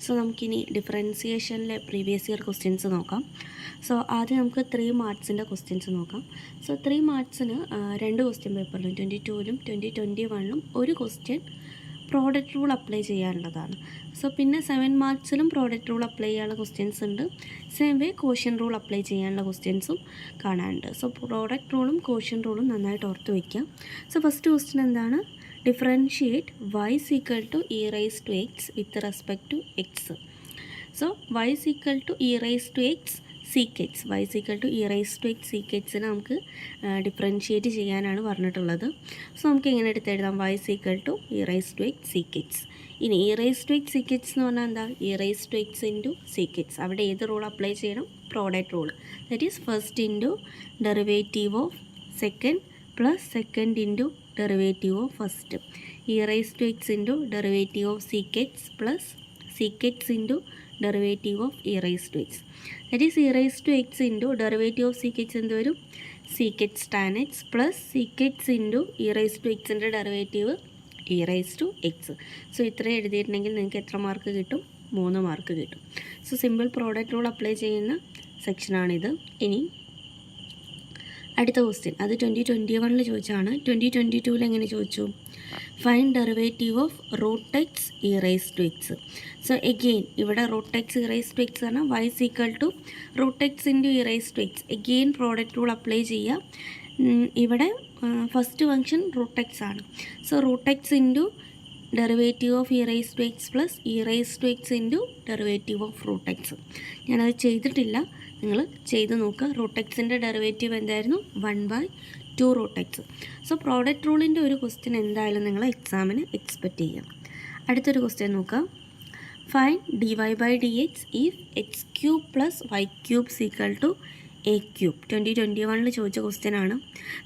So നമുക്കിനി ഡിഫറൻസിയേഷനിലെ previous year questions നോക്കാം. സോ ആദ്യം നമുക്ക് 3 മാർക്സിൻ്റെ ക്വസ്റ്റ്യൻസ് നോക്കാം. സോ 3 മാർക്സിന് 2 ക്വസ്റ്റ്യൻ പേപ്പറിലും 22-ലും 2021-ലും ഒരു ക്വസ്റ്റ്യൻ പ്രോഡക്റ്റ് റൂൾ അപ്ലൈ ചെയ്യാനുള്ളതാണ്. സോ പിന്നെ 7 മാർക്സിലും പ്രോഡക്റ്റ് റൂൾ അപ്ലൈ ചെയ്യാനുള്ള ക്വസ്റ്റ്യൻസ് ഉണ്ട്. Same way quotient rule apply ചെയ്യാനുള്ള ക്വസ്റ്റ്യൻസും കാണാനുണ്ട്. സോ പ്രോഡക്റ്റ് റൂളും കോഷ്യൻ റൂളും നന്നായിട്ട് ഓർത്ത് വയ്ക്കാം. സോ ഫസ്റ്റ് ക്വസ്റ്റ്യൻ എന്താണ്? Differentiate y is equal to e raised to x with respect to x. So y is equal to e raised to x sec x. y is equal to e raised to x sec x നമുക്ക് differentiate ചെയ്യാനാണ് പറഞ്ഞിട്ടുള്ളത്. So നമുക്ക് എങ്ങനെ എടുത്തെഴുതാം? y is equal to e raised to x sec x. ഇനി e raised to x sec x എന്ന് പറഞ്ഞാൽ എന്താ? e raised to x into sec x. അവിടെ ഏത് റൂൾ അപ്ലൈ ചെയ്യണം? Product rule. That is first into derivative of second plus second into derivative of first. e raised to x into derivative of sec x plus sec x into derivative of e raised to x. That is e raised to x into derivative of sec x എന്ത് വരും? sec x tan x plus sec x into e raised to x ൻ്റെ derivative e raised to x. So ഇത്രയും എഴുതിയിട്ടുണ്ടെങ്കിൽ നിങ്ങൾക്ക് എത്ര mark കിട്ടും? 3 mark കിട്ടും. So simple product rule apply ചെയ്യുന്ന സെക്ഷനാണിത്. ഇനി അടുത്ത ക്വസ്റ്റ്യൻ അത് 2021-ൽ ചോദിച്ചാണ്. 2022-ൽ എങ്ങനെ ചോദിച്ചു? Find derivative of root x e raise to x. So again ഇവിടെ root x e raise to x പറഞ്ഞാൽ y is equal to root x into e raise to x. Again product rule apply ചെയ്യുക. ഇവിടെ first function root x ആണ്. So root x into derivative of e raise to x plus e raise to x into derivative of root x. ഞാനത് ചെയ്തിട്ടില്ല, നിങ്ങൾ ചെയ്ത് നോക്കുക. Root എക്സിൻ്റെ derivative എന്തായിരുന്നു? 1/2 റൂട്ട് എക്സ്. സോ പ്രോഡക്റ്റ് റൂളിൻ്റെ ഒരു ക്വസ്റ്റ്യൻ എന്തായാലും നിങ്ങൾ എക്സാമിന് എക്സ്പെക്റ്റ് ചെയ്യാം. അടുത്തൊരു ക്വസ്റ്റ്യൻ നോക്കാം. Find dy/dx if x cube plus y cube equal to a cube. 2021-ൽ ചോദിച്ച ക്വസ്റ്റ്യൻ ആണ്.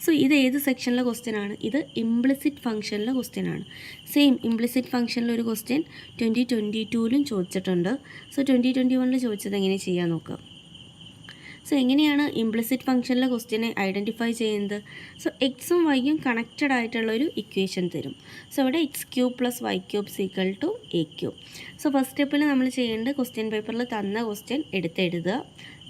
സോ ഇത് ഏത് സെക്ഷനിലെ ക്വസ്റ്റ്യൻ ആണ്? ഇത് ഇംപ്ലിസിറ്റ് ഫംഗ്ഷനിലെ ക്വസ്റ്റ്യൻ ആണ്. സെയിം ഇംപ്ലിസിറ്റ് ഫംഗ്ഷനിലെ ഒരു ക്വസ്റ്റ്യൻ 2022-ലും ചോദിച്ചിട്ടുണ്ട്. സോ 2021-ൽ ചോദിച്ചത് എങ്ങനെ ചെയ്യാൻ നോക്കാം. സോ എങ്ങനെയാണ് ഇംപ്ലിസിറ്റ് ഫംഗ്ഷനിലെ ക്വസ്റ്റ്യനെ ഐഡൻറ്റിഫൈ ചെയ്യുന്നത്? സോ എക്സും വൈയും കണക്റ്റഡ് ആയിട്ടുള്ളൊരു ഇക്വേഷൻ തരും. സോ ഇവിടെ x cube plus y cube equal to a cube. So first സ്റ്റെപ്പിൽ നമ്മൾ ചെയ്യേണ്ടത് ക്വസ്റ്റ്യൻ പേപ്പറിൽ തന്ന ക്വസ്റ്റ്യൻ എടുത്തെഴുതുക.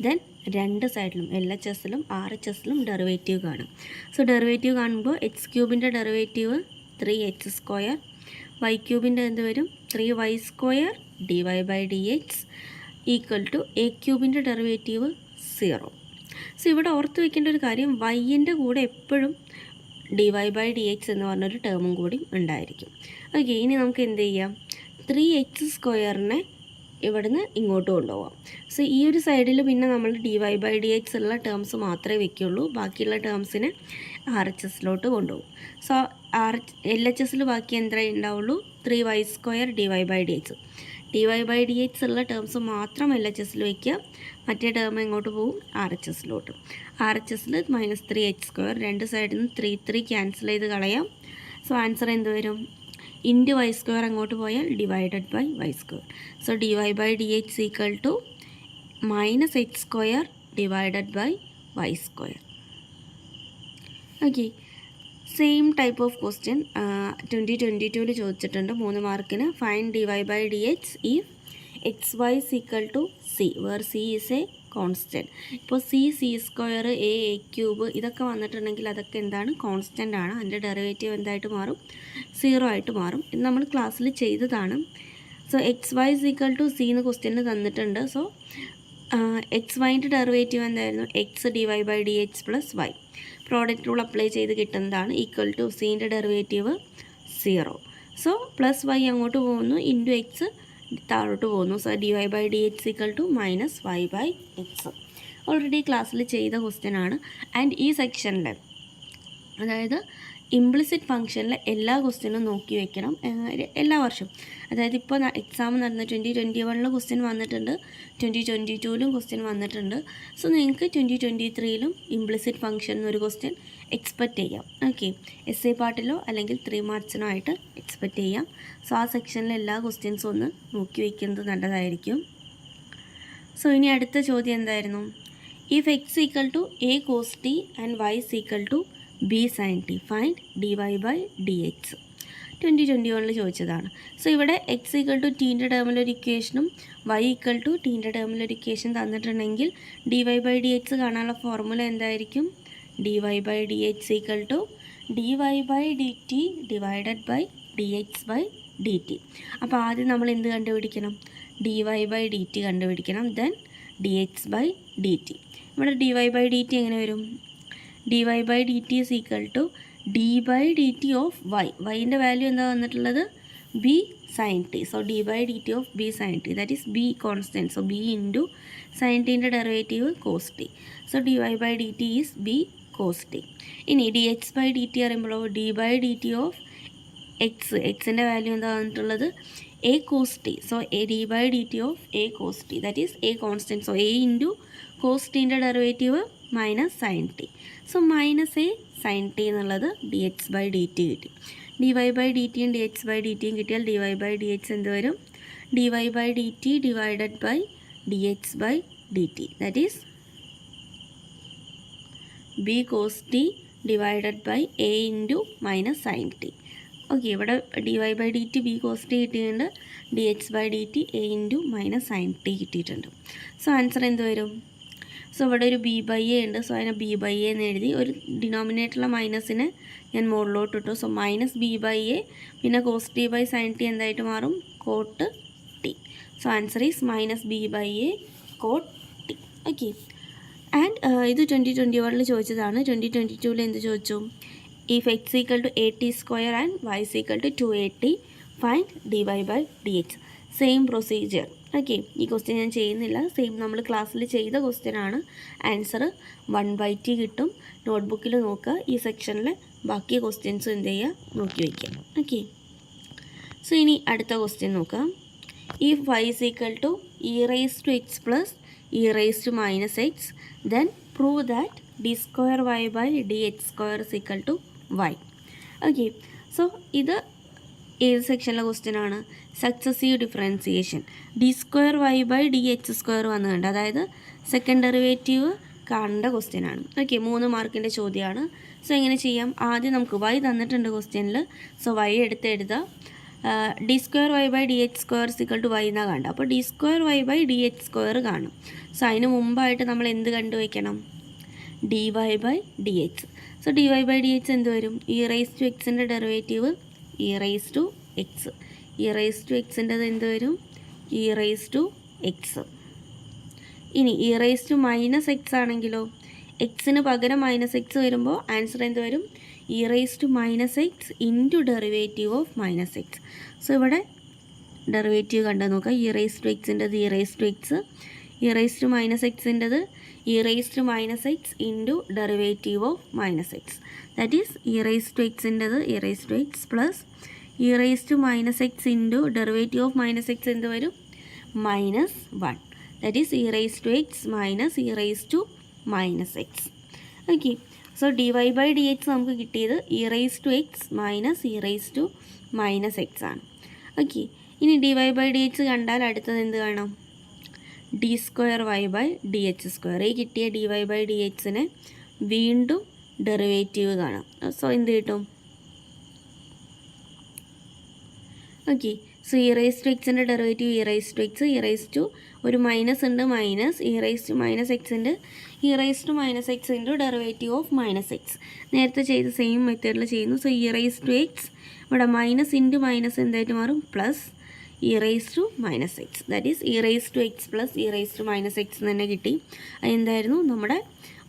ദെൻ രണ്ട് സൈഡിലും LHSലും RHSലും ഡെറിവേറ്റീവ് കാണും. സോ ഡെറിവേറ്റീവ് കാണുമ്പോൾ എക്സ് ക്യൂബിൻ്റെ ഡെറിവേറ്റീവ് 3x², വൈ ക്യൂബിൻ്റെ എന്ത് വരും? 3y² dy/dx equal to a ക്യൂബിൻ്റെ ഡെറിവേറ്റീവ് 0. സോ ഇവിടെ ഓർത്ത് വയ്ക്കേണ്ട ഒരു കാര്യം, വൈൻ്റെ കൂടെ എപ്പോഴും dy/dx എന്ന് പറഞ്ഞൊരു ടേമും കൂടി ഉണ്ടായിരിക്കും. ഓക്കെ, ഇനി നമുക്ക് എന്ത് ചെയ്യാം? 3x² ഇവിടുന്ന് ഇങ്ങോട്ട് കൊണ്ടുപോകാം. സോ ഈ ഒരു സൈഡിൽ പിന്നെ നമ്മൾ dy/dx ഉള്ള ടേംസ് മാത്രമേ വയ്ക്കുള്ളൂ. ബാക്കിയുള്ള ടേംസിനെ RHSലോട്ട് കൊണ്ടുപോകും. സോ LHSൽ ബാക്കി എന്താ ഉണ്ടാവുള്ളൂ? 3y² dy/dx. dy/dx ഉള്ള ടേംസ് മാത്രം LHSൽ വയ്ക്കുക. മറ്റേ ടേം എങ്ങോട്ട് പോകും? RHSലോട്ട്. RHSൽ -3x², രണ്ട് സൈഡിൽ നിന്ന് 3 ക്യാൻസൽ ചെയ്ത് കളയാം. സോ ആൻസർ എന്ത് വരും? ഇൻറ്റു y² അങ്ങോട്ട് പോയാൽ /y². So dy/dx equal to -x² /y². Okay, same type of question 2022-ൽ ചോദിച്ചിട്ടുണ്ട് 3 മാർക്കിന്. Find dy/dx if xy is equal to c where c is a constant. ഇപ്പോൾ c² a ക്യൂബ് ഇതൊക്കെ വന്നിട്ടുണ്ടെങ്കിൽ അതൊക്കെ എന്താണ്? കോൺസ്റ്റൻ്റ് ആണ്. അതിൻ്റെ ഡെറിവേറ്റീവ് എന്തായിട്ട് മാറും? 0 ആയിട്ട് മാറും. ഇത് നമ്മൾ ക്ലാസ്സിൽ ചെയ്തതാണ്. So xy is equal to c എന്ന് ക്വസ്റ്റ്യന് തന്നിട്ടുണ്ട്. സോ xyൻ്റെ ഡെറിവേറ്റീവ് എന്തായിരുന്നു? x dy/dx plus y. Product rule apply ചെയ്ത് കിട്ടുന്നതാണ്. ഈക്വൽ ടു സീൻ്റെ ഡെറിവേറ്റീവ് 0. സോ പ്ലസ് y അങ്ങോട്ട് പോകുന്നു, ഇൻറ്റു എക്സ് താഴോട്ട് പോകുന്നു. So dy/dx equal to -y/x. Already ക്ലാസ്സിൽ ചെയ്ത ക്വസ്റ്റ്യൻ ആണ്. ആൻഡ് ഈ സെക്ഷനിൽ, അതായത് ഇംപ്ലിസിറ്റ് ഫംഗ്ഷനിലെ എല്ലാ ക്വസ്റ്റ്യനും നോക്കി വയ്ക്കണം എല്ലാ വർഷവും. അതായത് ഇപ്പോൾ എക്സാം നടന്ന 2021-ലും ക്വസ്റ്റ്യൻ വന്നിട്ടുണ്ട്, 2022-ലും ക്വസ്റ്റ്യൻ വന്നിട്ടുണ്ട്. സോ നിങ്ങൾക്ക് 2023-ലും ഇംപ്ലിസിറ്റ് ഫംഗ്ഷൻ എന്നൊരു ക്വസ്റ്റ്യൻ എക്സ്പെക്റ്റ് ചെയ്യാം. ഓക്കെ, essay പാർട്ടിലോ അല്ലെങ്കിൽ 3 മാർക്സിനോ ആയിട്ട് എക്സ്പെക്റ്റ് ചെയ്യാം. സോ ആ സെക്ഷനിലെ എല്ലാ ക്വസ്റ്റ്യൻസും ഒന്ന് നോക്കി വയ്ക്കുന്നത് നല്ലതായിരിക്കും. സോ ഇനി അടുത്ത ചോദ്യം എന്തായിരുന്നു? If x equal to a cos t and y equal to b sin t, find dy/dx. 2021 ചോദിച്ചതാണ്. സോ ഇവിടെ x ഈക്വൽ ടു ടീൻ്റെ ടേമിലൊരു ഇക്വേഷനും y ഈക്വൽ ടു ടീൻ്റെ ടേമിലൊരു ഇക്വേഷൻ തന്നിട്ടുണ്ടെങ്കിൽ dy/dx കാണാനുള്ള ഫോർമുല എന്തായിരിക്കും? dy/dx equal to dy/dt divided by dx/dt. അപ്പോൾ ആദ്യം നമ്മൾ എന്ത് കണ്ടുപിടിക്കണം? dy/dt കണ്ടുപിടിക്കണം. Then dx/dt. ഇവിടെ dy/dt എങ്ങനെ വരും? dy/dt is equal to d/dt of y. വൈൻ്റെ വാല്യൂ എന്താ വന്നിട്ടുള്ളത്? b sin t. So d/dt of b sin t, that is b constant. So b into sin tൻ്റെ derivative cos t. So dy/dt is b cos t. ഇനി dx/dt പറയുമ്പോഴോ d/dt of എക്സിൻ്റെ value എന്താ വന്നിട്ടുള്ളത്? a cos t. So d/dt of a cos t, that is a constant. So a into cos tൻ്റെ derivative minus sin t. So minus a sin t എന്നുള്ളത് dx/dt കിട്ടി. dy/dtയും dx/dtയും കിട്ടിയാൽ dy/dx എന്ത് വരും? dy/dt divided by dx/dt, that is b cos t divided by a into minus sin t. Okay, ഇവിടെ dy/dt b cos t കിട്ടിയിട്ടുണ്ട്, dx/dt a into minus sin t കിട്ടിയിട്ടുണ്ട്. So answer എന്ത് വരും? So ഇവിടെ ഒരു b/a ഉണ്ട്. So അതിനെ b/a എന്ന് എഴുതി. ഒരു ഡിനോമിനേറ്ററിലെ മൈനസിനെ ഞാൻ മുകളിലോട്ട് ഇട്ടു. സോ മൈനസ് b/a പിന്നെ cos t by sin t എന്തായിട്ട് മാറും? cot t. So answer is minus b/a cot t. Okay, and ഇത് 2021 ചോദിച്ചതാണ്. 2022 എന്ത് ചോദിച്ചു? If x equal to at² and y equal to 2at find dy/dx. Same procedure. Okay, ഈ question ഞാൻ ചെയ്യുന്നില്ല. Same നമ്മൾ ക്ലാസ്സിൽ ചെയ്ത ക്വസ്റ്റ്യനാണ്. ആൻസർ 1/t കിട്ടും. നോട്ട്ബുക്കിൽ നോക്കുക. ഈ സെക്ഷനിൽ ബാക്കി ക്വസ്റ്റ്യൻസും എന്ത് ചെയ്യുക? നോക്കി വയ്ക്കുക. ഓക്കെ, സോ ഇനി അടുത്ത ക്വസ്റ്റ്യൻ നോക്കാം. If y is equal to e raised to x plus e raised to minus x, then prove that d square y by dx square is equal to y. Okay, so ഇത് ഏത് സെക്ഷനിലെ question ആണ്? Successive differentiation. D square Y by D H square വന്ന് കണ്ട്, അതായത് second derivative കാണേണ്ട question ആണ്. Okay, 3 മാർക്കിൻ്റെ ചോദ്യമാണ്. സോ എങ്ങനെ ചെയ്യാം? ആദ്യം നമുക്ക് വൈ തന്നിട്ടുണ്ട് ക്വസ്റ്റ്യനിൽ. സോ വൈ എടുത്ത് എഴുതാം. D square Y by D H square equal to y എന്നാണ് കാണുക. അപ്പോൾ d square Y by D H square കാണും. സോ അതിന് മുമ്പായിട്ട് നമ്മൾ എന്ത് കണ്ടുവയ്ക്കണം? D y by D x. So d y by D x എന്ത് വരും? ഇ റൈസ് ടു എക്സിൻ്റെ derivative e raise to x. E raise to എക്സിൻ്റെത് എന്ത് വരും? E raise to x. ഇനി e raise to minus x ആണെങ്കിലോ? എക്സിന് പകരം മൈനസ് എക്സ് വരുമ്പോൾ ആൻസർ എന്ത് വരും? E raise to minus x into derivative of minus x. So ഇവിടെ ഡെറിവേറ്റീവ് കണ്ടു നോക്കുക. ഇ റൈസ് ടു എക്സിൻ്റെത് e raise to x, e raise to minus എക്സിൻ്റെത് e raise to minus x into derivative of minus x. That is e raise to എക്സിൻ്റെത് e raise to x plus e raise to minus x into derivative of minus x എന്ത് വരും? Minus 1. That is e raise to x minus e raise to minus x. Okay, so d y by d x നമുക്ക് കിട്ടിയത് e raise to x minus e raise to minus x ആണ്. Okay, ഇനി d y by d x കണ്ടാൽ അടുത്തത് എന്ത് കാണാം? D square Y by D H square. ഈ കിട്ടിയ ഡി വൈ ബൈ ഡി എക്സിനെ വീണ്ടും ഡെറിവേറ്റീവ് കാണാം. സോ എന്ത് കിട്ടും? Okay, so e raise to എക്സിൻ്റെ derivative e raise to x, e raise to ഒരു മൈനസ് ഉണ്ട്, minus e raise to minus x ഉണ്ട്, e raise to minus x into derivative of minus x. നേരത്തെ ചെയ്ത same മെത്തേഡിൽ ചെയ്യുന്നു. So e raise to x ഇവിടെ minus into minus എന്തായിട്ട് മാറും? Plus e raise to minus x. That is e raise to x plus e raise to minus x തന്നെ കിട്ടി. അതെന്തായിരുന്നു? നമ്മുടെ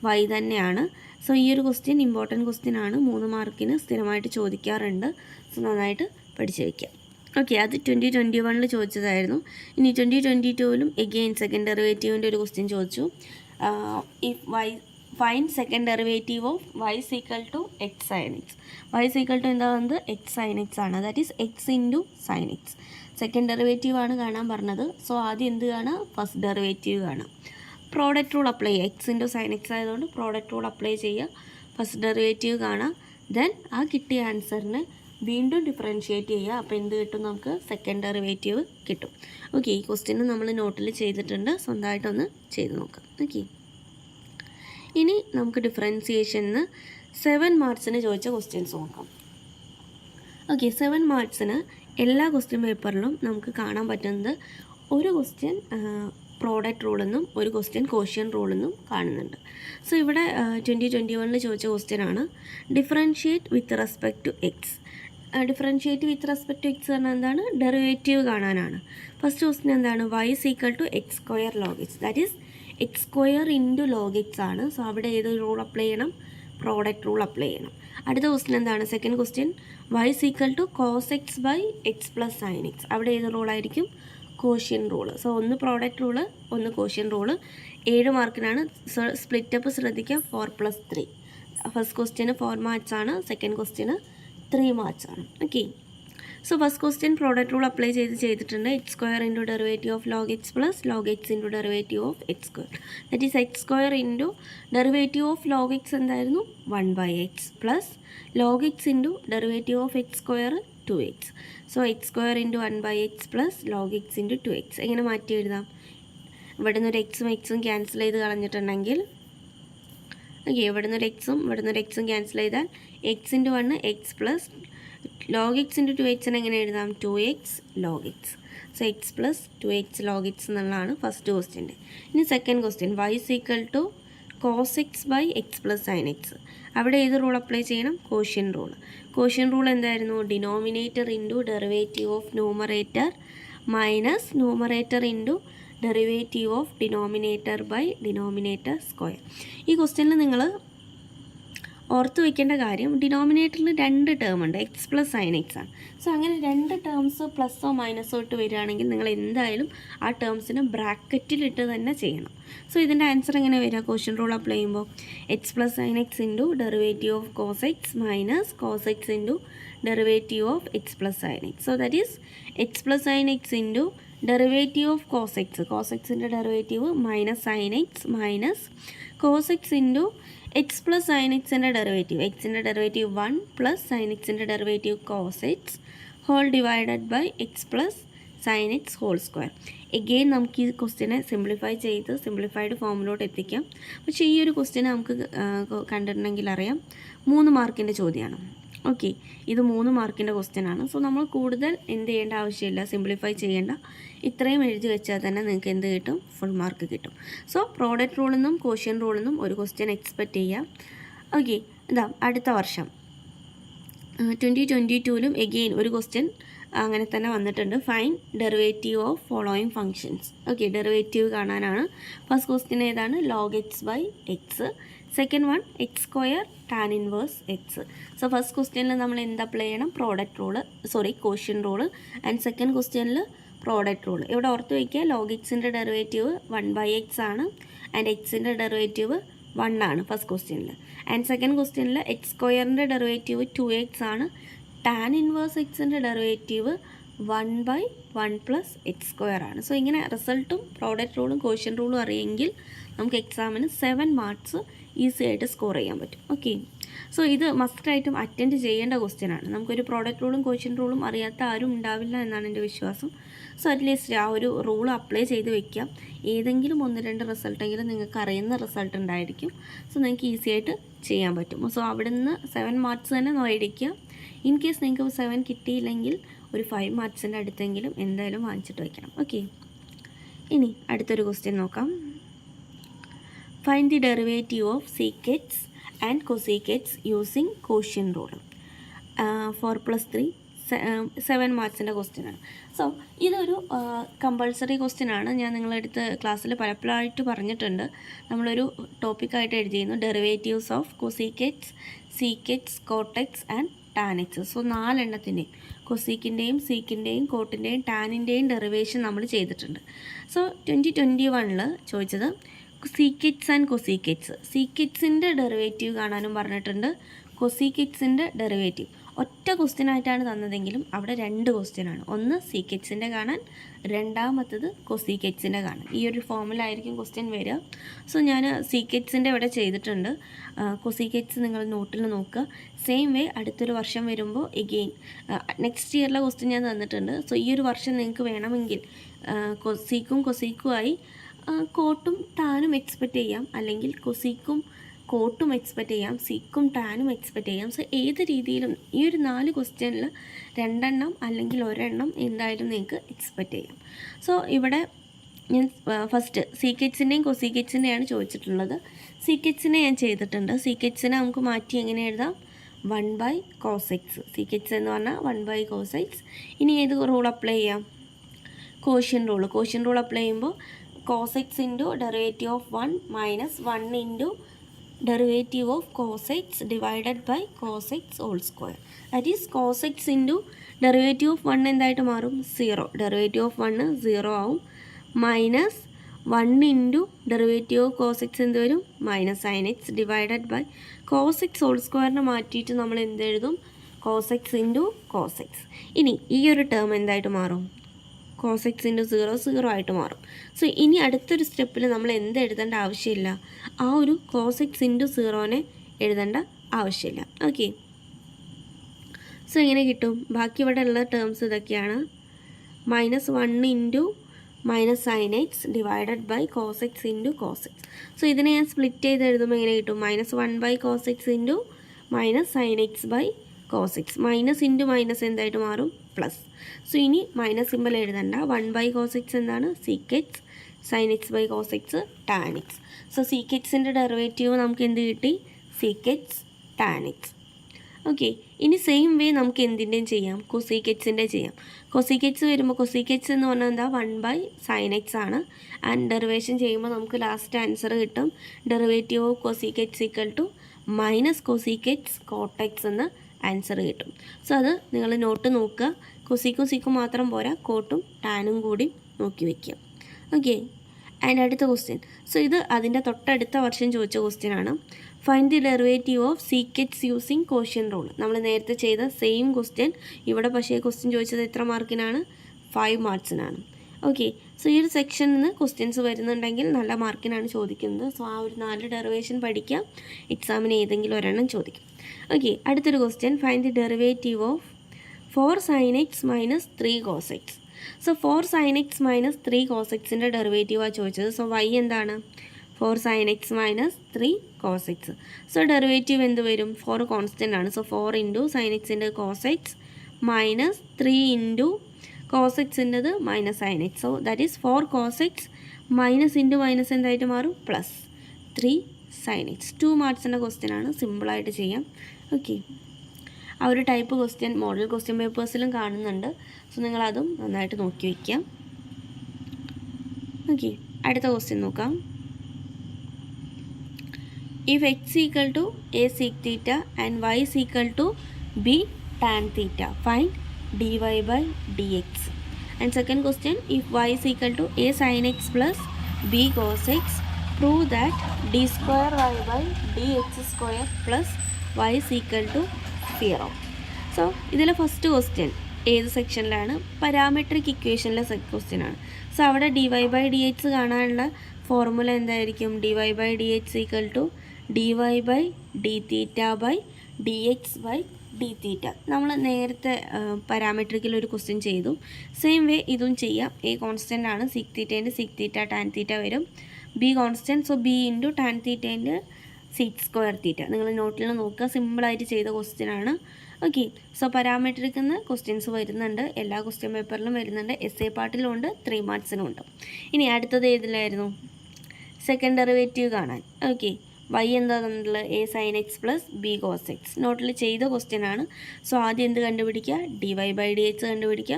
വൈ തന്നെയാണ്. സോ ഈ ഒരു ക്വസ്റ്റ്യൻ ഇമ്പോർട്ടൻറ്റ് ക്വസ്റ്റ്യൻ ആണ്. 3 മാർക്കിന് സ്ഥിരമായിട്ട് ചോദിക്കാറുണ്ട്. സോ നന്നായിട്ട് പഠിച്ചു വയ്ക്കാം. ഓക്കെ, അത് 2021 ചോദിച്ചതായിരുന്നു. ഇനി 2022 എഗെയിൻ സെക്കൻഡ് ഡെറിവേറ്റീവിൻ്റെ ഒരു ക്വസ്റ്റ്യൻ ചോദിച്ചു. If y find second derivative of y equal to x sine x. Y equal to എന്താ വന്നത്? എക്സ് സൈൻ എക്സ് ആണ്. That is x into sine x. Second derivative ആണ് കാണാൻ പറഞ്ഞത്. സോ ആദ്യം എന്ത് കാണാം? ഫസ്റ്റ് ഡെറിവേറ്റീവ് കാണാം. പ്രോഡക്റ്റ് റൂൾ അപ്ലൈ ചെയ്യുക. എക്സ് ഇൻറ്റു സൈൻ എക്സ് ആയതുകൊണ്ട് പ്രോഡക്റ്റ് റൂൾ അപ്ലൈ ചെയ്യുക. ഫസ്റ്റ് ഡെറിവേറ്റീവ് കാണാം. ദെൻ ആ കിട്ടിയ ആൻസറിനെ വീണ്ടും ഡിഫറൻഷ്യേറ്റ് ചെയ്യുക. അപ്പോൾ എന്ത് കിട്ടും? നമുക്ക് സെക്കൻഡ് ഡെറിവേറ്റീവ് കിട്ടും. ഓക്കെ, ഈ ക്വസ്റ്റ്യൻ നമ്മൾ നോട്ടിൽ ചെയ്തിട്ടുണ്ട്. സ്വന്തമായിട്ടൊന്ന് ചെയ്ത് നോക്കാം. ഓക്കെ, ഇനി നമുക്ക് ഡിഫറൻസിയേഷന് 7 മാർക്സിന് ചോദിച്ച ക്വസ്റ്റ്യൻസ് നോക്കാം. ഓക്കെ, 7 മാർക്സിന് എല്ലാ ക്വസ്റ്റ്യൻ പേപ്പറിലും നമുക്ക് കാണാൻ പറ്റുന്നത് ഒരു ക്വസ്റ്റ്യൻ പ്രോഡക്റ്റ് റൂളെന്നും ഒരു ക്വസ്റ്റ്യൻ കോഷ്യൻ റൂളെന്നും കാണുന്നുണ്ട്. സോ ഇവിടെ 2021 ചോദിച്ച ക്വസ്റ്റ്യൻ ആണ് differentiate with respect to x. Differentiate with respect to x പറഞ്ഞാൽ എന്താണ്? ഡെറിവേറ്റീവ് കാണാനാണ്. ഫസ്റ്റ് ക്വസ്റ്റ്യൻ എന്താണ്? y is equal to x square log x, that is x square into log x ആണ്. So അവിടെ ഏത് റൂൾ അപ്ലൈ ചെയ്യണം? Product rule apply ചെയ്യണം. അടുത്ത ക്വസ്റ്റ്യൻ എന്താണ്? Second question y is equal to cos x by x plus sin x. അവിടെ ഏത് റൂളായിരിക്കും? Quotient rule. സോ ഒന്ന് പ്രോഡക്റ്റ് റൂള്, ഒന്ന് കോഷ്യൻ റൂള്. 7 മാർക്കിനാണ്. സ്പ്ലിറ്റപ്പ് ശ്രദ്ധിക്കുക, 4+3. ഫസ്റ്റ് ക്വസ്റ്റ്യന് 4 മാർക്സ് ആണ്, സെക്കൻഡ് ക്വസ്റ്റ്യന് 3 മാർക്സ് ആണ്. Okay, so first question product rule apply ചെയ്തിട്ടുണ്ട്. X square into derivative of log x plus log x into derivative of x square, that is x square into derivative of log x എന്തായിരുന്നു? 1/x plus log x into derivative of x square 2x. So X square into 1/x plus log x into 2x. എങ്ങനെ മാറ്റി എഴുതാം? ഇവിടെ നിന്നൊരു എക്സും cancel ചെയ്ത് കളഞ്ഞിട്ടുണ്ടെങ്കിൽ, okay, ഇവിടെ നിന്നൊരു എക്സും ക്യാൻസൽ ചെയ്താൽ X into 1 X plus log x into 2x എങ്ങനെ എഴുതാം? 2x log X. So X plus 2x log X എന്നുള്ളതാണ് ഫസ്റ്റ് ക്വസ്റ്റ്യൻ്റെ. ഇനി second question y is equal to cos x by x plus sin x. അവിടെ ഏത് rule apply ചെയ്യണം? Quotient rule. Quotient rule എന്തായിരുന്നു? Denominator into derivative of numerator minus numerator into derivative of denominator by denominator square. ഈ ക്വസ്റ്റ്യനിൽ നിങ്ങൾ ഓർത്ത് വയ്ക്കേണ്ട കാര്യം, ഡിനോമിനേറ്ററിൽ 2 ടേം ഉണ്ട്, എക്സ് പ്ലസ് സൈൻ എക്സ് ആണ്. സോ അങ്ങനെ 2 ടേംസ് പ്ലസ്സോ മൈനസോ ഇട്ട് വരികയാണെങ്കിൽ നിങ്ങൾ എന്തായാലും ആ ടേംസിന് ബ്രാക്കറ്റിലിട്ട് തന്നെ ചെയ്യണം. സോ ഇതിൻ്റെ ആൻസർ എങ്ങനെ വരിക? ക്വസ്റ്റ്യൻ റൂൾ അപ്ലൈ ചെയ്യുമ്പോൾ x plus sine x into derivative of cos x minus cos x into derivative of x plus sine x. So that is x plus sine x into derivative of cos x, cos എക്സിൻ്റെ derivative minus sine x minus cos x into x plus sine എക്സിൻ്റെ derivative, എക്സിൻ്റെ derivative 1 plus sine എക്സിൻ്റെ derivative cos x whole divided by x plus sine X whole square. Again നമുക്ക് ഈ ക്വസ്റ്റ്യനെ simplify ചെയ്ത് simplified ഫോമിലോട്ട് എത്തിക്കാം. പക്ഷേ ഈ ഒരു ക്വസ്റ്റ്യനെ നമുക്ക് കണ്ടിട്ടുണ്ടെങ്കിൽ അറിയാം 3 മാർക്കിൻ്റെ ചോദ്യമാണ്. ഓക്കെ, ഇത് 3 മാർക്കിൻ്റെ ക്വസ്റ്റ്യനാണ്. സോ നമ്മൾ കൂടുതൽ എന്ത് ചെയ്യേണ്ട ആവശ്യമില്ല, സിംപ്ലിഫൈ ചെയ്യേണ്ട, ഇത്രയും എഴുതി വെച്ചാൽ തന്നെ നിങ്ങൾക്ക് എന്ത് കിട്ടും? ഫുൾ മാർക്ക് കിട്ടും. സോ പ്രോഡക്റ്റ് റൂളിൽ നിന്നും കോഷ്യൻ റൂളിൽ നിന്നും ഒരു ക്വസ്റ്റ്യൻ എക്സ്പെക്റ്റ് ചെയ്യാം. ഓക്കെ, ഇതാ അടുത്ത വർഷം 2022 എഗെയിൻ ഒരു ക്വസ്റ്റ്യൻ അങ്ങനെ തന്നെ വന്നിട്ടുണ്ട്. Fine derivative of following functions. Okay, derivative കാണാനാണ്. ഫസ്റ്റ് ക്വസ്റ്റ്യൻ ഏതാണ്? Log x by x. Second one x square tan inverse x. So first ക്വസ്റ്റ്യനിൽ നമ്മൾ എന്ത് അപ്ലൈ ചെയ്യണം? Product rule, quotient rule. And second ക്വസ്റ്റ്യനിൽ പ്രോഡക്റ്റ് റൂൾ. ഇവിടെ ഓർത്ത് വയ്ക്കുക, ലോഗ് എക്സിൻ്റെ ഡെറിവേറ്റീവ് 1/x ആണ് ആൻഡ് എക്സിൻ്റെ ഡെറിവേറ്റീവ് 1 ആണ് ഫസ്റ്റ് ക്വസ്റ്റ്യനിൽ. ആൻഡ് സെക്കൻഡ് ക്വസ്റ്റ്യനിൽ എക്സ് സ്ക്വയറിൻ്റെ ഡെറിവേറ്റീവ് 2x ആണ്. ടാൻ ഇൻവേഴ്സ് എക്സിൻ്റെ ഡെറിവേറ്റീവ് 1/1 പ്ലസ് എക്സ് സ്ക്വയർ ആണ്. സോ ഇങ്ങനെ റിസൾട്ടും പ്രോഡക്റ്റ് റൂളും കോഷ്യൻ റൂളും അറിയെങ്കിൽ നമുക്ക് എക്സാമിന് 7 മാർക്സ് ഈസി ആയിട്ട് സ്കോർ ചെയ്യാൻ പറ്റും. ഓക്കെ, സോ ഇത് മസ്റ്റായിട്ടും അറ്റൻഡ് ചെയ്യേണ്ട ക്വസ്റ്റ്യനാണ്. നമുക്കൊരു പ്രോഡക്റ്റ് റൂളും കോഷ്യൻ റൂളും അറിയാത്ത ആരും ഉണ്ടാവില്ല എന്നാണ് എൻ്റെ വിശ്വാസം. സോ അറ്റ്ലീസ്റ്റ് ആ ഒരു റൂൾ അപ്ലൈ ചെയ്ത് വെക്കാം. ഏതെങ്കിലും 1-2 റിസൾട്ടെങ്കിലും നിങ്ങൾക്ക് അറിയുന്ന റിസൾട്ട് ഉണ്ടായിരിക്കും. സോ നിങ്ങൾക്ക് ഈസി ആയിട്ട് ചെയ്യാൻ പറ്റും. സോ അവിടെ നിന്ന് 7 മാർക്സ് തന്നെ മേടിക്കുക. ഇൻ കേസ് നിങ്ങൾക്ക് 7 കിട്ടിയില്ലെങ്കിൽ ഒരു 5 മാർക്സിൻ്റെ അടുത്തെങ്കിലും എന്തായാലും വാങ്ങിച്ചിട്ട് വയ്ക്കണം. ഓക്കെ, ഇനി അടുത്തൊരു ക്വസ്റ്റ്യൻ നോക്കാം. Find the derivative of sec x and cosec x using quotient rule. 4+3 7 മാർക്സിൻ്റെ ക്വസ്റ്റ്യനാണ്. സോ ഇതൊരു കമ്പൾസറി ക്വസ്റ്റ്യനാണ്. ഞാൻ നിങ്ങളടുത്ത് ക്ലാസ്സിൽ പലപ്പോഴായിട്ട് പറഞ്ഞിട്ടുണ്ട്. നമ്മളൊരു ടോപ്പിക്കായിട്ട് എഴുതിയിരുന്നു derivatives of cosec x, sec x, cot x and tan x. So 4 എണ്ണത്തിൻ്റെയും കൊസീക്കിൻ്റെയും സീക്കിൻ്റെയും കോട്ടിൻ്റെയും ടാനിൻ്റെയും ഡെറിവേഷൻ നമ്മൾ ചെയ്തിട്ടുണ്ട്. സോ 2021 ചോദിച്ചത് സീക്കറ്റ്സ് ആൻഡ് കൊസീക്കറ്റ്സ്. സീക്കറ്റ്സിൻ്റെ ഡെറിവേറ്റീവ് കാണാനും പറഞ്ഞിട്ടുണ്ട്, കൊസീക്കറ്റ്സിൻ്റെ ഡെറിവേറ്റീവ്. ഒറ്റ ക്വസ്റ്റ്യനായിട്ടാണ് തന്നതെങ്കിലും അവിടെ 2 ക്വസ്റ്റ്യനാണ്. ഒന്ന് സീക്കറ്റ്സിൻ്റെ കാണാൻ, രണ്ടാമത്തത് കൊസീക്കറ്റ്സിൻ്റെ കാണാൻ. ഈ ഒരു ഫോമിലായിരിക്കും ക്വസ്റ്റ്യൻ വരിക. സോ ഞാൻ സീക്കറ്റ്സിൻ്റെ ഇവിടെ ചെയ്തിട്ടുണ്ട്. കൊസീക്കറ്റ്സ് നിങ്ങൾ നോട്ടിൽ നോക്കുക. സെയിം വേ അടുത്തൊരു വർഷം വരുമ്പോൾ എഗെയിൻ നെക്സ്റ്റ് ഇയറിലെ ക്വസ്റ്റ്യൻ ഞാൻ തന്നിട്ടുണ്ട്. സോ ഈ ഒരു വർഷം നിങ്ങൾക്ക് വേണമെങ്കിൽ സീക്കും കൊസീക്കുമായി കോട്ടും ടാനും എക്സ്പെക്റ്റ് ചെയ്യാം, അല്ലെങ്കിൽ കൊസീക്കും കോട്ടും എക്സ്പെക്റ്റ് ചെയ്യാം, സിക്കും ടാനും എക്സ്പെക്റ്റ് ചെയ്യാം. സോ ഏത് രീതിയിലും ഈ ഒരു 4 ക്വസ്റ്റ്യനിൽ 2 എണ്ണം അല്ലെങ്കിൽ ഒരെണ്ണം എന്തായാലും നിങ്ങൾക്ക് എക്സ്പെക്റ്റ് ചെയ്യാം. സോ ഇവിടെ ഞാൻ ഫസ്റ്റ് സീക്കറ്റ്സിൻ്റെയും കൊസീക്കറ്റ്സിൻ്റെയാണ് ചോദിച്ചിട്ടുള്ളത്. സീക്കറ്റ്സിനെ ഞാൻ ചെയ്തിട്ടുണ്ട്. സീക്കറ്റ്സിനെ നമുക്ക് മാറ്റി എങ്ങനെ എഴുതാം? 1/cos x. സീക്കറ്റ്സ് എന്ന് പറഞ്ഞാൽ 1/cos x. ഇനി ഏത് റൂൾ അപ്ലൈ ചെയ്യാം? Quotient rule. Quotient rule apply ചെയ്യുമ്പോൾ cos x into derivative of 1 minus 1 into derivative of cos x divided by cos x whole square. That is cos x into derivative of 1 എന്തായിട്ട് മാറും? 0. Derivative of 1 0 ആവും. Minus 1 into derivative of cos x എന്ത് വരും? Minus sin x divided by cos x whole സ്ക്വയറിനെ മാറ്റിയിട്ട് നമ്മൾ എന്ത് എഴുതും? cos x into cos x. ഇനി ഈ ഒരു ടേം എന്തായിട്ട് മാറും? cos x ഇൻറ്റു 0 ആയിട്ട് മാറും. സോ ഇനി അടുത്തൊരു സ്റ്റെപ്പിൽ നമ്മൾ എന്ത് എഴുതേണ്ട ആവശ്യമില്ല, ആ ഒരു cos x ഇൻറ്റു 0നെ എഴുതേണ്ട ആവശ്യമില്ല. ഓക്കെ, സോ ഇങ്ങനെ കിട്ടും. ബാക്കി ഇവിടെ ഉള്ള ടേംസ് ഇതൊക്കെയാണ്. Minus 1 into minus sin x divided by cos x into cos x. So ഇതിനെ ഞാൻ സ്പ്ലിറ്റ് ചെയ്ത് എഴുതുമ്പോൾ എങ്ങനെ കിട്ടും? Minus 1/cos x into minus sin x by cos x. Minus into minus എന്തായിട്ട് മാറും? പ്ലസ്. സോ ഇനി മൈനസ് സിമ്പിൾ എഴുതണ്ട. 1/cos x എന്താണ്? Sec x. sin x by cos x tan x. സോ സീക്കറ്റ്സിൻ്റെ ഡെറിവേറ്റീവ് നമുക്ക് എന്ത് കിട്ടി? Sec x tan x. ഓക്കെ, ഇനി സെയിം വേ നമുക്ക് എന്തിൻ്റെയും ചെയ്യാം? കൊസീക്കറ്റ്സിൻ്റെ ചെയ്യാം. കൊസീക്കറ്റ്സ് വരുമ്പോൾ കൊസീക്കറ്റ്സ് എന്ന് പറഞ്ഞാൽ എന്താ? 1/sin x ആണ്. ആൻഡ് ഡെറിവേഷൻ ചെയ്യുമ്പോൾ നമുക്ക് ലാസ്റ്റ് ആൻസർ കിട്ടും derivative of cosec x equal to minus cosec x cot x എന്ന ആൻസർ കിട്ടും. സോ അത് നിങ്ങൾ നോട്ട് നോക്കുക. കൊസീക്കും മാത്രം പോരാ, കോട്ടും ടാനും കൂടി നോക്കി വയ്ക്കുക. ഓക്കെ, ആൻഡ് അടുത്ത ക്വസ്റ്റ്യൻ. സോ ഇത് അതിൻ്റെ തൊട്ടടുത്ത വർഷം ചോദിച്ച ക്വസ്റ്റ്യൻ ആണ്. Find the derivative of sec x using quotient rule. നമ്മൾ നേരത്തെ ചെയ്ത സെയിം ക്വസ്റ്റ്യൻ. ഇവിടെ പക്ഷേ ക്വസ്റ്റ്യൻ ചോദിച്ചത് എത്ര മാർക്കിനാണ്? 5 മാർക്സിനാണ്. ഓക്കെ, സോ ഈ ഒരു സെക്ഷനിൽ നിന്ന് ക്വസ്റ്റ്യൻസ് വരുന്നുണ്ടെങ്കിൽ നല്ല മാർക്കിനാണ് ചോദിക്കുന്നത്. സോ ആ ഒരു 4 ഡെറിവേഷൻ പഠിക്കുക. എക്സാമിന് ഏതെങ്കിലും ഒരെണ്ണം ചോദിക്കും. ഓക്കെ, അടുത്തൊരു question. Find the derivative of 4 sin x minus 3 cos x. So 4 sin x minus 3 cos x-ൻ്റെ ഡെറിവേറ്റീവാണ് ചോദിച്ചത്. സോ y എന്താണ്? 4 sin x minus 3 cos x. So derivative എന്ത് വരും? 4 കോൺസ്റ്റൻ്റ് ആണ്. സോ 4 ഇൻറ്റു sin x-ൻ്റെ cos x minus 3 into cos x-ൻ്റെത് minus sin x. So that is 4 cos x minus into minus എന്തായിട്ട് മാറും? Plus 3 sin x. 2 മാർക്സിൻ്റെ ക്വസ്റ്റ്യൻ ആണ്. സിമ്പിളായിട്ട് ചെയ്യാം. ഓക്കെ, ആ ഒരു ടൈപ്പ് ക്വസ്റ്റ്യൻ മോഡൽ ക്വസ്റ്റ്യൻ പേപ്പേഴ്സിലും കാണുന്നുണ്ട്. സോ നിങ്ങളതും നന്നായിട്ട് നോക്കി വയ്ക്കാം. ഓക്കെ, അടുത്ത ക്വസ്റ്റ്യൻ നോക്കാം. If x equal to a sec theta and y is equal to b tan theta, find dy by dx. And second question, if y is equal to a sin x plus b cos x, prove that d square y by dx square plus y is equal to 0. So ഇതിലെ first question ഏത് സെക്ഷനിലാണ്? Parametric ഇക്വേഷനിലെ question ആണ്. So അവിടെ dy by dx കാണാനുള്ള formula എന്തായിരിക്കും? dy by dx equal to dy by d theta by dx by d theta. നമ്മൾ നേരത്തെ പാരാമെട്രിക്കിൽ ഒരു ക്വസ്റ്റ്യൻ ചെയ്തു. സെയിം വേ ഇതും ചെയ്യാം. എ കോൺസ്റ്റൻ്റ് ആണ്. സിക് തീറ്റേൻ്റെ സിക് തീറ്റ ടാൻ തീറ്റ വരും. B constant. So b into tan തീറ്റേൻ്റെ സിക് സ്ക്വയർ തീറ്റ. നിങ്ങൾ നോട്ടിൽ നോക്കുക. സിമ്പിളായിട്ട് ചെയ്ത ക്വസ്റ്റ്യൻ ആണ്. ഓക്കെ, സോ പാരാമെട്രിക്കിൽ നിന്ന് ക്വസ്റ്റ്യൻസ് വരുന്നുണ്ട്. എല്ലാ ക്വസ്റ്റ്യൻ പേപ്പറിലും വരുന്നുണ്ട്. എസ് എ പാർട്ടിലും ഉണ്ട്, 3 മാർക്സിനും ഉണ്ട്. ഇനി അടുത്തത് ഏതിലായിരുന്നു? സെക്കൻഡ് ഡെറിവേറ്റീവ് കാണാൻ. ഓക്കെ, y എന്താ തന്നിട്ടുള്ളത്? a sin x plus b cos x. നോട്ടിൽ ചെയ്ത ക്വസ്റ്റ്യൻ ആണ്. സോ ആദ്യം എന്ത് കണ്ടുപിടിക്കുക? dy by dx കണ്ടുപിടിക്കുക.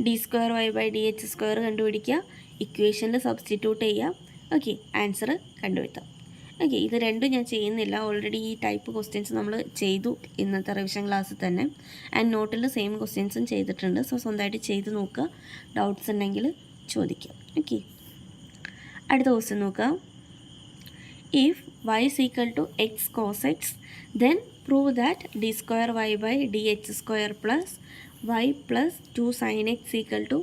d square y by dx square കണ്ടുപിടിക്കുക. ഇക്വേഷനിൽ സബ്സ്റ്റിറ്റ്യൂട്ട് ചെയ്യുക. Okay, answer കണ്ടുപിടുത്താം. ഓക്കെ, ഇത് രണ്ടും ഞാൻ ചെയ്യുന്നില്ല. ഓൾറെഡി ഈ ടൈപ്പ് ക്വസ്റ്റ്യൻസ് നമ്മൾ ചെയ്തു ഇന്നത്തെ റിവിഷൻ ക്ലാസ്സിൽ തന്നെ. ആൻഡ് നോട്ടിൽ സെയിം ക്വസ്റ്റ്യൻസും ചെയ്തിട്ടുണ്ട്. സോ സ്വന്തമായിട്ട് ചെയ്ത് നോക്കുക. ഡൗട്ട്സ് ഉണ്ടെങ്കിൽ ചോദിക്കുക. ഓക്കെ, അടുത്ത ക്വസ്റ്റ്യൻ നോക്കുക. If y is equal to x cos x, then prove that d square y by dx square plus y plus 2 sin x equal to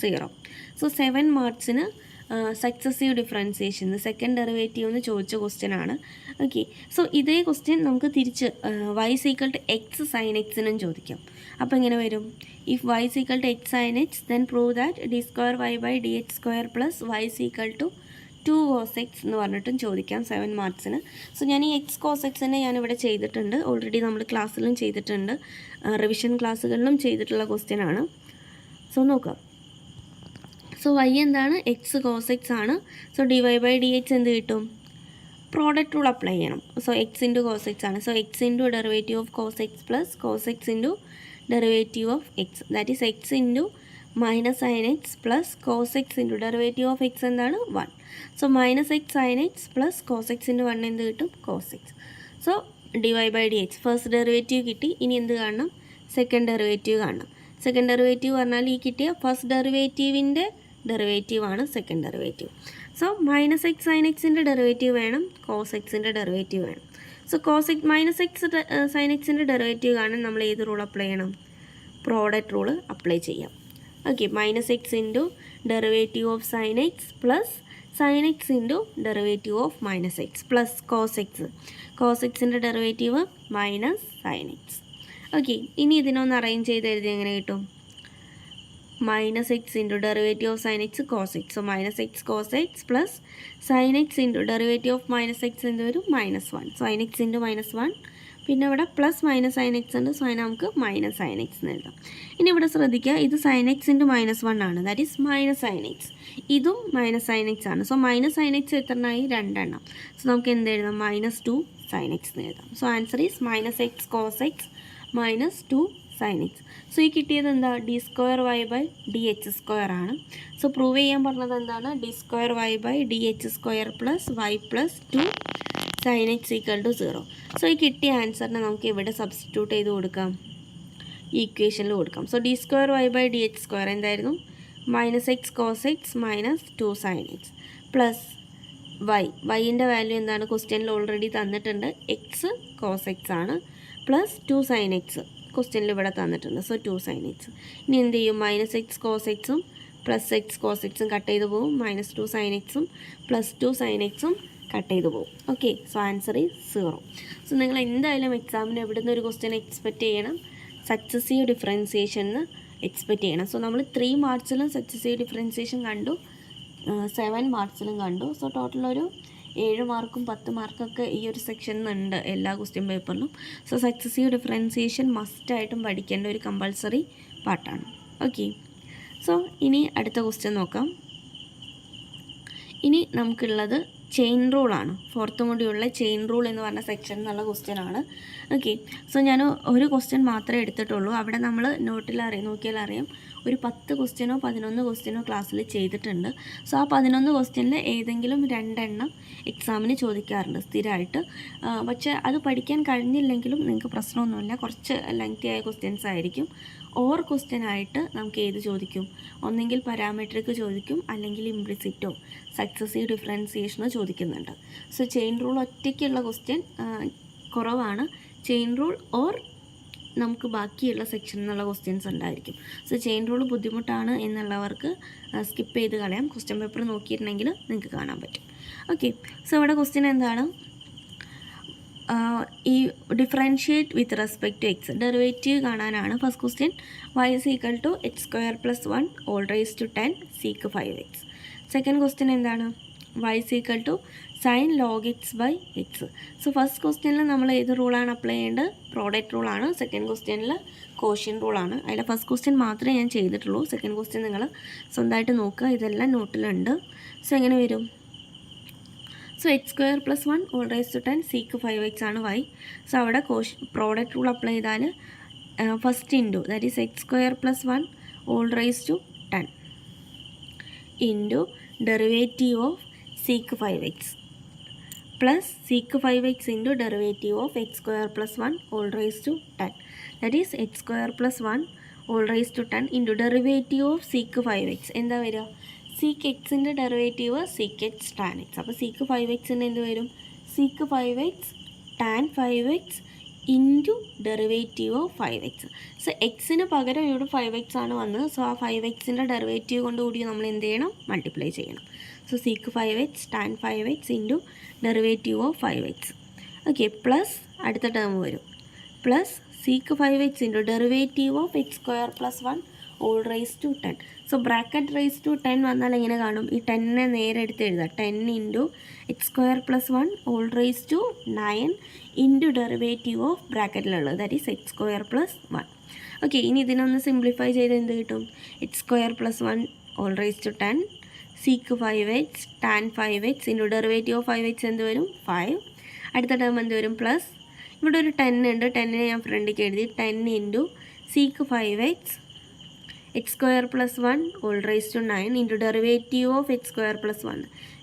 0. So 7 മാർക്സിന് സക്സസീവ് ഡിഫറൻസിയേഷൻ സെക്കൻഡ് ഡെറിവേറ്റീവ് എന്ന് ചോദിച്ച question ആണ്. Okay, so ഇതേ question നമുക്ക് തിരിച്ച് y is equal to x sin x നും ചോദിക്കാം. അപ്പോൾ എങ്ങനെ വരും? If y is equal to x sin x, then prove that d square y by dx square plus y is equal to 2 cos x എന്ന് പറഞ്ഞിട്ടും ചോദിക്കാം 7 മാർക്സിന്. So ഞാൻ ഈ എക്സ് cos x തന്നെ ഞാനിവിടെ ചെയ്തിട്ടുണ്ട്. ഓൾറെഡി നമ്മൾ ക്ലാസ്സിലും ചെയ്തിട്ടുണ്ട്, റിവിഷൻ ക്ലാസ്സുകളിലും ചെയ്തിട്ടുള്ള ക്വസ്റ്റ്യൻ ആണ്. സോ നോക്കാം. സോ y എന്താണ്? എക്സ് cos x ആണ്. സോ dy/dx എന്ത് കിട്ടും? പ്രോഡക്റ്റ് റൂൾ അപ്ലൈ ചെയ്യണം. So x into cos x ആണ്. So x into derivative of cos x plus cos x into derivative of x, that is x into minus sine x plus cos x into derivative of x എന്താണ്? 1. So minus x sine x plus cos x into 1 എന്ത് കിട്ടും? Cos x. So dy/dx first derivative കിട്ടി. ഇനി എന്ത് കാണണം? Second derivative കാണണം. Second derivative പറഞ്ഞാൽ ഈ കിട്ടിയ ഫസ്റ്റ് ഡെറിവേറ്റീവിൻ്റെ ഡെറിവേറ്റീവ് ആണ് second derivative. So minus x sine എക്സിൻ്റെ ഡെറിവേറ്റീവ് വേണം, കോസ് എക്സിൻ്റെ ഡെറിവേറ്റീവ് വേണം. So cos x minus x sine എക്സിൻ്റെ ഡെറിവേറ്റീവ് കാണാൻ നമ്മൾ ഏത് റൂൾ അപ്ലൈ ചെയ്യണം? പ്രോഡക്റ്റ് റൂൾ അപ്ലൈ ചെയ്യാം. Okay, minus x into derivative of sine x plus sine x into derivative of minus x plus cos x. Cos എക്സിൻ്റെ derivative minus sine x. Okay, ഇനി ഇതിനൊന്ന് arrange ചെയ്ത് എഴുതി എങ്ങനെ കിട്ടും? Minus x into derivative of sine x cos x. So minus x cos x plus sine x into derivative of minus x എന്ത് വരും? -1. Sine x into -1. പിന്നെ ഇവിടെ പ്ലസ് മൈനസ് സൈൻ എക്സ് ഉണ്ട്. സോ അതിന് നമുക്ക് മൈനസ് സൈൻ എക്സ് എന്ന് എഴുതാം. ഇനി ഇവിടെ ശ്രദ്ധിക്കുക, ഇത് സൈൻ എക്സ് ഇൻറ്റു -1 ആണ്, that is minus sine x. ഇതും മൈനസ് സൈൻ എക്സ് ആണ്. സോ മൈനസ് സൈൻ എക്സ് എത്രണ്ണമായി? 2 എണ്ണം. സോ നമുക്ക് എന്ത് എഴുതാം? -2 സൈൻ എക്സ് എന്ന് എഴുതാം. So answer is minus x cos x -2 sine x. So ഈ കിട്ടിയത് എന്താ? d²y/dh² ആണ്. സോ പ്രൂവ് ചെയ്യാൻ പറഞ്ഞത് എന്താണ്? d²y/dh² plus y plus 2 sine x equal to 0. So ഈ കിട്ടിയ ആൻസറിനെ നമുക്ക് ഇവിടെ സബ്സ്റ്റിറ്റ്യൂട്ട് ചെയ്ത് കൊടുക്കാം, ഈ ഇക്വേഷനിൽ കൊടുക്കാം. സോ d²y/dh² എന്തായിരുന്നു? -x cos x -2 sine x plus വൈൻ്റെ വാല്യൂ എന്താണ്? ക്വസ്റ്റ്യനിൽ ഓൾറെഡി തന്നിട്ടുണ്ട്, എക്സ് കോസ് എക്സ് ആണ്, പ്ലസ് 2 സൈൻ എക്സ് ക്വസ്റ്റ്യനിൽ ഇവിടെ തന്നിട്ടുണ്ട്. So 2 sine x. ഇനി എന്ത് ചെയ്യും? -x cos എക്സും പ്ലസ് എക്സ് കോസ് എക്സും കട്ട് ചെയ്ത് പോകും, -2 സൈൻ എക്സും പ്ലസ് 2 സൈൻ എക്സും കട്ട് ചെയ്ത് പോകും. Okay, so answer is 0. So നിങ്ങൾ എന്തായാലും എക്സാമിന് എവിടെ നിന്ന് ഒരു ക്വസ്റ്റ്യൻ എക്സ്പെക്റ്റ് ചെയ്യണം? സക്സസീവ് ഡിഫറൻസിയേഷന് എക്സ്പെക്റ്റ് ചെയ്യണം. സോ നമ്മൾ 3 മാർക്സിലും സക്സസീവ് ഡിഫറൻസിയേഷൻ കണ്ടു, 7 മാർക്സിലും കണ്ടു. സോ ടോട്ടൽ ഒരു 7 മാർക്കും 10 മാർക്കൊക്കെ ഈ ഒരു സെക്ഷനിലുണ്ട് എല്ലാ ക്വസ്റ്റ്യൻ പേപ്പറിലും. സോ സക്സസീവ് ഡിഫറൻസിയേഷൻ മസ്റ്റായിട്ടും പഠിക്കേണ്ട ഒരു കമ്പൾസറി പാർട്ടാണ്. ഓക്കെ, സോ ഇനി അടുത്ത ക്വസ്റ്റ്യൻ നോക്കാം. ഇനി നമുക്കുള്ളത് ചെയിൻ റൂളാണ്. ഫോർത്തും കൂടിയുള്ള ചെയിൻ റൂൾ എന്ന് പറഞ്ഞ സെക്ഷൻ എന്നുള്ള ക്വസ്റ്റ്യൻ ആണ്. ഓക്കെ, സോ ഞാൻ ഒരു ക്വസ്റ്റ്യൻ മാത്രമേ എടുത്തിട്ടുള്ളൂ. അവിടെ നമ്മൾ നോക്കിയാൽ അറിയാം ഒരു 10 ക്വസ്റ്റ്യനോ 11 ക്വസ്റ്റ്യനോ ക്ലാസ്സിൽ ചെയ്തിട്ടുണ്ട്. സോ ആ 11 ക്വസ്റ്റ്യനിൽ ഏതെങ്കിലും 2 എണ്ണം എക്സാമിന് ചോദിക്കാറുണ്ട് സ്ഥിരമായിട്ട്. പക്ഷേ അത് പഠിക്കാൻ കഴിഞ്ഞില്ലെങ്കിലും നിങ്ങൾക്ക് പ്രശ്നമൊന്നുമില്ല, കുറച്ച് ലെങ്തി ആയ ക്വസ്റ്റ്യൻസ് ആയിരിക്കും. ഓർ ക്വസ്റ്റ്യൻ ആയിട്ട് നമുക്ക് ഏത് ചോദിക്കും? ഒന്നെങ്കിൽ പാരാമെട്രിക് ചോദിക്കും, അല്ലെങ്കിൽ ഇംപ്ലിസിറ്റോ സക്സസീവ് ഡിഫറൻസിയേഷനോ ചോദിക്കുന്നുണ്ട്. സോ ചെയിൻ റൂൾ ഒറ്റയ്ക്കുള്ള ക്വസ്റ്റ്യൻ കുറവാണ്. ചെയിൻ റൂൾ ഓർ നമുക്ക് ബാക്കിയുള്ള സെക്ഷനിൽ നിന്നുള്ള ക്വസ്റ്റ്യൻസ് ഉണ്ടായിരിക്കും. സോ ചെയിൻ റൂൾ ബുദ്ധിമുട്ടാണ് എന്നുള്ളവർക്ക് സ്കിപ്പ് ചെയ്ത് കളയാം. ക്വസ്റ്റ്യൻ പേപ്പർ നോക്കിയിട്ടുണ്ടെങ്കിൽ നിങ്ങൾക്ക് കാണാൻ പറ്റും. ഓക്കെ, സോ ഇവിടെ ക്വസ്റ്റ്യൻ എന്താണ്? ഈ differentiate with respect to x derivative കാണാനാണ്. First question y is equal to x² plus 1 all raised to 10 sec 5x. Second question എന്താണ്? y is equal to sin log x by x. So first ക്വസ്റ്റ്യനിൽ നമ്മൾ ഏത് റൂളാണ് apply ചെയ്യേണ്ടത്? Product റൂളാണ്. Second ക്വസ്റ്റ്യനിൽ quotient റൂളാണ്. അതിൽ first question മാത്രമേ ഞാൻ ചെയ്തിട്ടുള്ളൂ. സെക്കൻഡ് ക്വസ്റ്റ്യൻ നിങ്ങൾ സ്വന്തമായിട്ട് നോക്കുക, ഇതെല്ലാം നോട്ടിലുണ്ട്. സോ എങ്ങനെ വരും? So x² plus 1 all raised to 10 sec 5x ആണ് y. സോ അവിടെ പ്രോഡക്റ്റ് റൂൾ അപ്ലൈ ചെയ്താൽ first into that is x² plus 1 all raised to 10 into derivative of sec 5x plus sec 5x into derivative of x² plus 1 all raised to 10 that is x² plus 1 all raised to 10 into derivative of sec 5x എന്താ വരിക? sec എക്സിൻ്റെ derivative sec x tan x. അപ്പോൾ sec 5xൻ്റെ എന്ത് വരും? sec 5x tan 5x into derivative of 5x. So എക്സിന് പകരം ഇവിടെ 5x ആണ് വന്നത്. സോ ആ 5xൻ്റെ ഡെറിവേറ്റീവ് കൊണ്ട് കൂടി നമ്മൾ എന്ത് ചെയ്യണം? മൾട്ടിപ്ലൈ ചെയ്യണം. So sec 5x tan 5x into derivative of 5x. Okay, plus അടുത്ത ടേം വരും plus sec 5x into derivative of x² plus 1 all raised to 10. സോ ബ്രാക്കറ്റ് റൈസ് ടു 10 വന്നാൽ എങ്ങനെ കാണും? ഈ 10നെ നേരെ എടുത്ത് എഴുതുക. 10 into x square plus 1 whole raise to 9 into derivative of ബ്രാക്കറ്റിലുള്ളത്, that is x square plus 1. Okay, ഇനി ഇതിനൊന്ന് സിംപ്ലിഫൈ ചെയ്ത് എന്ത് കിട്ടും? X square plus 1 whole raise to 10 sec 5x tan 5x into derivative of 5x എന്ത് വരും? 5. അടുത്ത term എന്ത് വരും? പ്ലസ് ഇവിടെ ഒരു 10 ഉണ്ട്, 10നെ ഞാൻ ഫ്രണ്ടിലേക്ക് എഴുതി. 10 into sec 5x x square plus 1 whole raise to 9 into derivative of x square plus 1.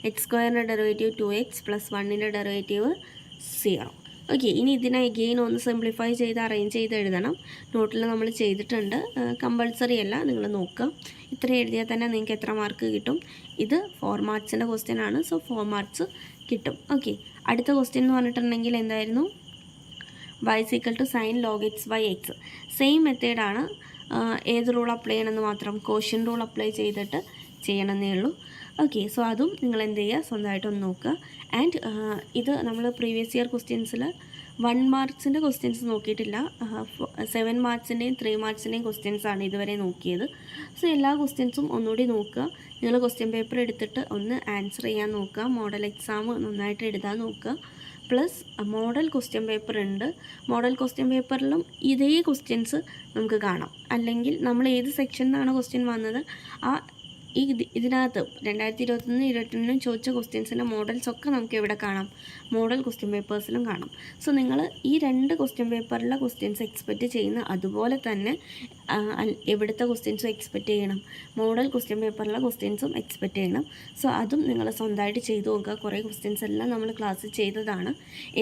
X സ്ക്വയറിൻ്റെ ഡെറിവേറ്റീവ് 2x പ്ലസ് 1ൻ്റെ ഡെറിവേറ്റീവ് 0. ഓക്കെ, ഇനി ഇതിനെ എഗെയിൻ ഒന്ന് സിംപ്ലിഫൈ ചെയ്ത് അറേഞ്ച് ചെയ്ത് എഴുതണം. നോട്ടിൽ നമ്മൾ ചെയ്തിട്ടുണ്ട്, കമ്പൾസറി അല്ല, നിങ്ങൾ നോക്കുക. ഇത്ര എഴുതിയാൽ തന്നെ നിങ്ങൾക്ക് എത്ര മാർക്ക് കിട്ടും? ഇത് 4 മാർക്സിൻ്റെ ക്വസ്റ്റ്യൻ ആണ്. സോ 4 മാർക്സ് കിട്ടും. ഓക്കെ, അടുത്ത ക്വസ്റ്റ്യൻ എന്ന് പറഞ്ഞിട്ടുണ്ടെങ്കിൽ എന്തായിരുന്നു? y is equal to sin log x by x. Same മെത്തേഡാണ്. ഏത് റൂൾ അപ്ലൈ ചെയ്യണമെന്ന് മാത്രം, കോഷ്യൻ റൂൾ അപ്ലൈ ചെയ്തിട്ട് ചെയ്യണമെന്നേ ഉള്ളൂ. ഓക്കെ, സോ അതും നിങ്ങൾ എന്ത് ചെയ്യുക? സ്വന്തമായിട്ടൊന്ന് നോക്കുക. ആൻഡ് ഇത് നമ്മൾ പ്രീവിയസ് ഇയർ ക്വസ്റ്റ്യൻസിൽ 1 മാർക്സിൻ്റെ ക്വസ്റ്റ്യൻസ് നോക്കിയിട്ടില്ല. 7 മാർക്സിൻ്റെയും 3 മാർക്സിൻ്റെയും ക്വസ്റ്റ്യൻസാണ് ഇതുവരെ നോക്കിയത്. സോ എല്ലാ ക്വസ്റ്റ്യൻസും ഒന്നുകൂടി നോക്കുക. നിങ്ങൾ ക്വസ്റ്റ്യൻ പേപ്പർ എടുത്തിട്ട് ഒന്ന് ആൻസർ ചെയ്യാൻ നോക്കുക. മോഡൽ എക്സാം നന്നായിട്ട് എഴുതാൻ നോക്കുക. പ്ലസ് മോഡൽ ക്വസ്റ്റ്യൻ പേപ്പർ ഉണ്ട്. മോഡൽ ക്വസ്റ്റ്യൻ പേപ്പറിലും ഇതേ ക്വസ്റ്റ്യൻസ് നമുക്ക് കാണാം. അല്ലെങ്കിൽ നമ്മൾ ഏത് സെക്ഷനിൽ നിന്നാണ് ക്വസ്റ്റ്യൻ വന്നത് ഇതിനകത്ത് 2021-22 ചോദിച്ച ക്വസ്റ്റ്യൻസിൻ്റെ മോഡൽസൊക്കെ നമുക്ക് എവിടെ കാണാം? മോഡൽ ക്വസ്റ്റ്യൻ പേപ്പേഴ്സിലും കാണാം. സോ നിങ്ങൾ ഈ 2 ക്വസ്റ്റ്യൻ പേപ്പറിലെ ക്വസ്റ്റ്യൻസ് എക്സ്പെക്റ്റ് ചെയ്യുന്ന അതുപോലെ തന്നെ എവിടുത്തെ ക്വസ്റ്റ്യൻസും എക്സ്പെക്റ്റ് ചെയ്യണം, മോഡൽ ക്വസ്റ്റ്യൻ പേപ്പറിലെ ക്വസ്റ്റ്യൻസും എക്സ്പെക്റ്റ് ചെയ്യണം. സോ അതും നിങ്ങൾ സ്വന്തമായിട്ട് ചെയ്ത് നോക്കുക. കുറേ ക്വസ്റ്റ്യൻസ് എല്ലാം നമ്മൾ ക്ലാസ്സിൽ ചെയ്തതാണ്.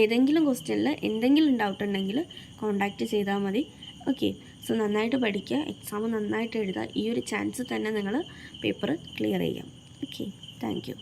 ഏതെങ്കിലും ക്വസ്റ്റ്യനിൽ എന്തെങ്കിലും ഡൗട്ട് ഉണ്ടെങ്കിൽ കോൺടാക്റ്റ് ചെയ്താൽ മതി. ഓക്കെ, സോ നന്നായിട്ട് പഠിക്കുക, എക്സാം നന്നായിട്ട് എഴുതുക. ഈ ഒരു ചാൻസ് തന്നെ നിങ്ങൾ പേപ്പർ ക്ലിയർ ചെയ്യാം. Okay, thank you.